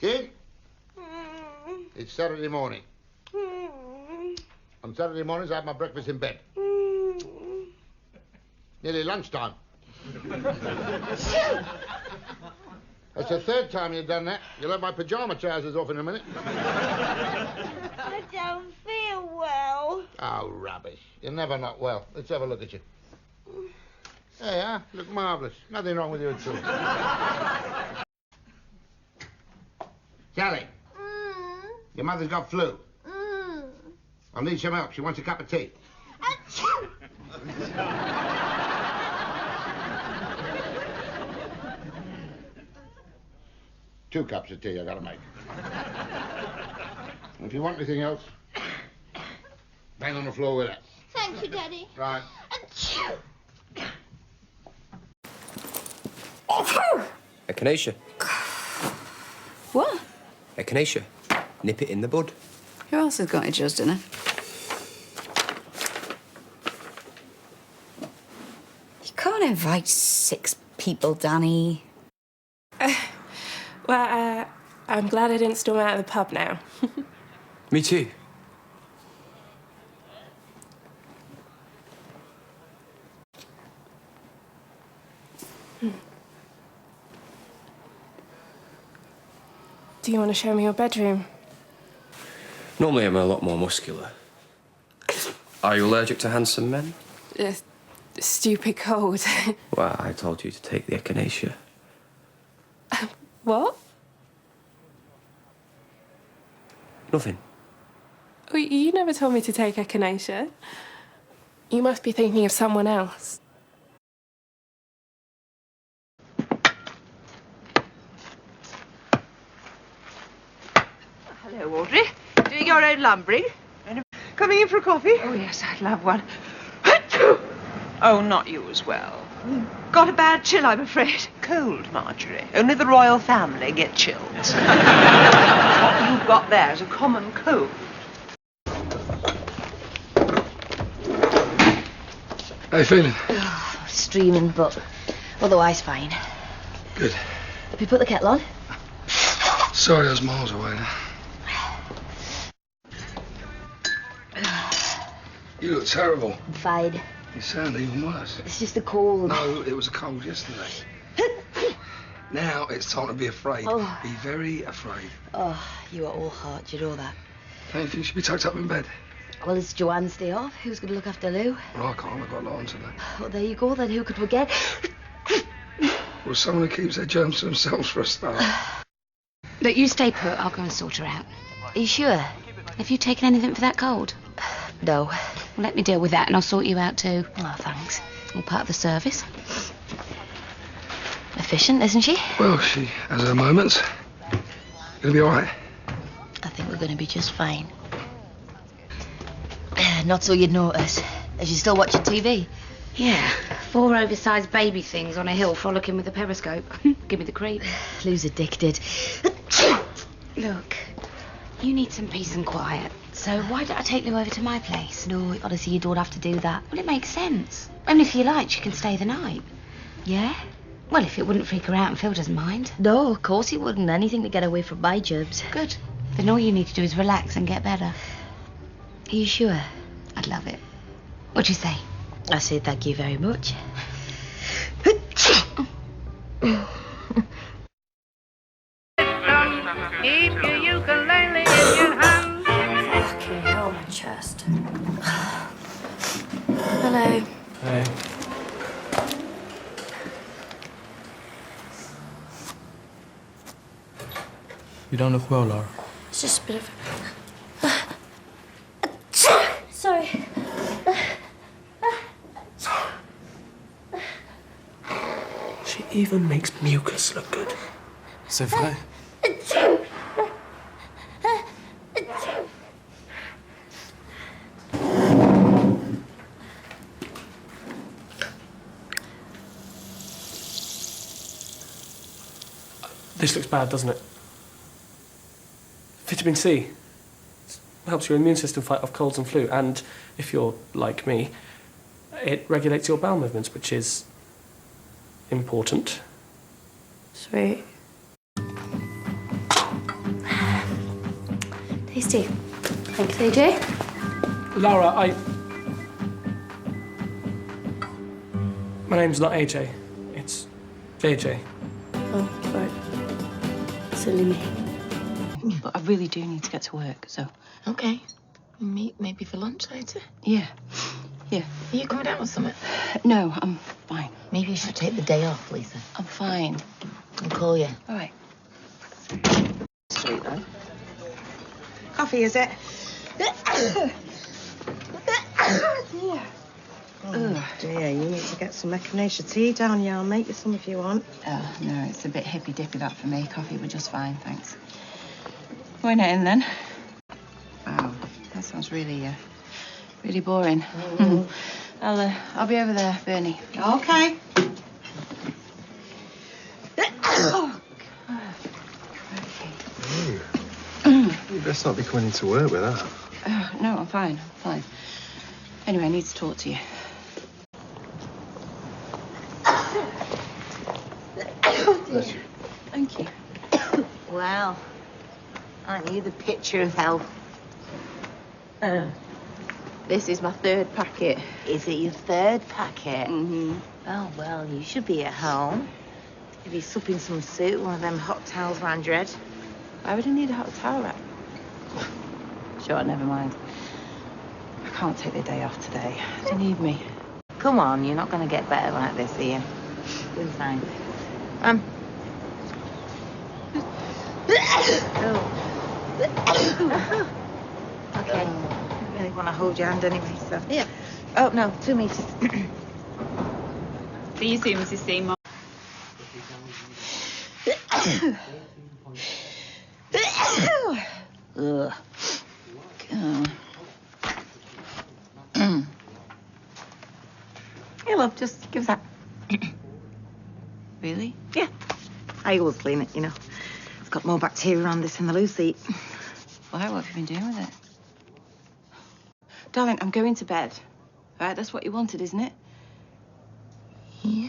Kid? It's Saturday morning. On Saturday mornings, I have my breakfast in bed. Nearly lunchtime. That's the third time you've done that. You'll have my pyjama trousers off in a minute. I don't feel well. Oh, rubbish. You're never not well. Let's have a look at you. There you are. Look marvellous. Nothing wrong with you at all. Sally. Your mother's got flu. I'll need some help. She wants a cup of tea. Two cups of tea I gotta make. If you want anything else, bang on the floor with it. Thank you, Daddy. Right. Echinacea. What? Echinacea. Nip it in the bud. Who else has got Joe's dinner? You can't invite 6 people, Danny. Well, I'm glad I didn't storm out of the pub now. Me too. Do you want to show me your bedroom? Normally I'm a lot more muscular. Are you allergic to handsome men? Stupid cold. Well, I told you to take the echinacea. What? Nothing. Well, you never told me to take echinacea. You must be thinking of someone else. Hello, Audrey. Doing your own lumbering? Coming in for a coffee? Oh, yes, I'd love one. Oh, not you as well. Got a bad chill, I'm afraid. Cold, Marjorie. Only the royal family get chills. What you've got there is a common cold. How you feeling? Oh, streaming, but otherwise fine. Good. Have you put the kettle on? Sorry, I was miles away now. You look terrible. I'm fine. You sound even worse. It's just a cold. No, it was a cold yesterday. Now it's time to be afraid. Oh. Be very afraid. Oh, you are all heart, you know that. Don't you think you should be tucked up in bed? Well, it's Joanne's day off. Who's going to look after Lou? Well, I can't. I've got a lot on today. Well, there you go then. Who could forget? Well, someone who keeps their germs to themselves for a start. Look, you stay put. I'll go and sort her out. Are you sure? Have you taken anything for that cold? No. Well, let me deal with that and I'll sort you out too. Oh, thanks. All part of the service. Efficient, isn't she? Well, she has her moments. Gonna be all right. I think we're going to be just fine. Not so you'd notice. Is she still watching TV? Yeah. 4 oversized baby things on a hill frolicking with a periscope. Give me the creep. Lou's addicted. Look, you need some peace and quiet. So why don't I take Lou over to my place? No, honestly, you don't have to do that. Well, it makes sense. Only if you like, she can stay the night. Yeah? Well, if it wouldn't freak her out and Phil doesn't mind. No, of course he wouldn't. Anything to get away from my germs. Good. Then all you need to do is relax and get better. Are you sure? I'd love it. What'd you say? I say thank you very much. Keep your ukulele in your hand. Fucking hell, my chest. Hello. Hey. You don't look well, Laura. It's just a bit of... Sorry. She even makes mucus look good. C'est vrai. This looks bad, doesn't it? Vitamin C helps your immune system fight off colds and flu, and if you're like me, it regulates your bowel movements, which is important. Sweet. Please do. Thanks, AJ. Laura, My name's not AJ. It's JJ. Oh, right. Silly me. But I really do need to get to work, so... Okay. Meet maybe for lunch later. Yeah. Yeah. Are you coming down with something? No, I'm fine. Maybe you should take the day off, Lisa. I'm fine. I'll call you. All right. Sweet, though. Coffee, is it? Oh, dear, you need to get some echinacea tea down here. I'll make you some if you want. Oh, no, it's a bit hippy-dippy, that, for me. Coffee would just fine, thanks. Going in, then. Wow, that sounds really, really boring. I'll be over there, Bernie. Okay. Oh, You best not be coming into work with that. no, I'm fine. I'm fine. Anyway, I need to talk to you. Thank you. Well, aren't you the picture of health? This is my third packet. Is it your third packet? Mm-hmm. Oh, well, you should be at home. If you're supping some soup, one of them hot towels round your head. Why would I need a hot towel wrap? Sure, never mind. I can't take the day off today. Do you need me? Come on, you're not going to get better like this, are you? Doing fine. Okay. I really want to hold your hand anyway, so... Yeah. Oh, no, 2 meters. See you soon, Mrs. Seymour. Ugh. Here, love, just give that. Really? Yeah. I always clean it, you know. It's got more bacteria on this than the loo seat. Why? What have you been doing with it? Darling, I'm going to bed. All right, that's what you wanted, isn't it? Yeah.